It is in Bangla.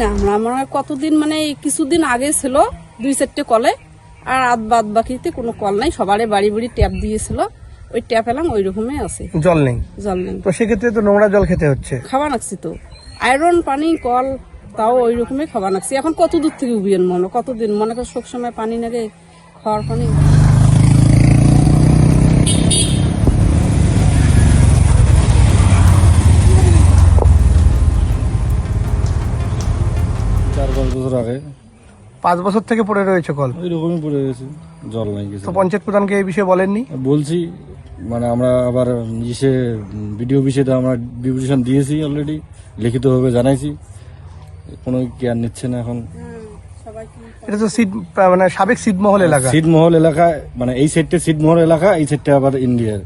না আমরা কতদিন মানে এই কিছুদিন আগে ছিল 2-4টে কলে, আর বাদ বাকিতে কোনো কল নাই, সবারে বাড়ি বাড়ি ট্যাপ দিয়েছিল, ওই ট্যাপ এলাম ওই রকমই আছে, জল নেই। জল নেই। তো সেক্ষেত্রে তো নোংরা জল খেতে হচ্ছে। খাওয়া নাকছি তো আয়রন পানি কল, তাও ওই রকমই খাওয়া নাকছি। এখন কত দূর থেকে উবিয়েন কতদিন মনে কর সব সময় পানি নাগে, খাওয়ার পানি। চার 5 বছর আগে 5 বছর থেকে পড়ে রয়েছে কল। ওই রকমই পড়ে গেছে, জল নাই কিছু। তো পঞ্চায়েত প্রধানকে এই বিষয়ে বলেননি? বলছি, মানে আমরা আবার ভিডিও বিষয়টা আমরা বিভূষণ দিয়েছি অলরেডি, লিখিতভাবে জানাইছি, কোনো কেয়ার নিচ্ছে না এখন। এটা তো মানে সাবেক ছিটমহল এলাকা। ছিটমহল এলাকা, মানে এই সাইডটা ছিটমহল এলাকা, এই সাইডটা আবার ইন্ডিয়ার।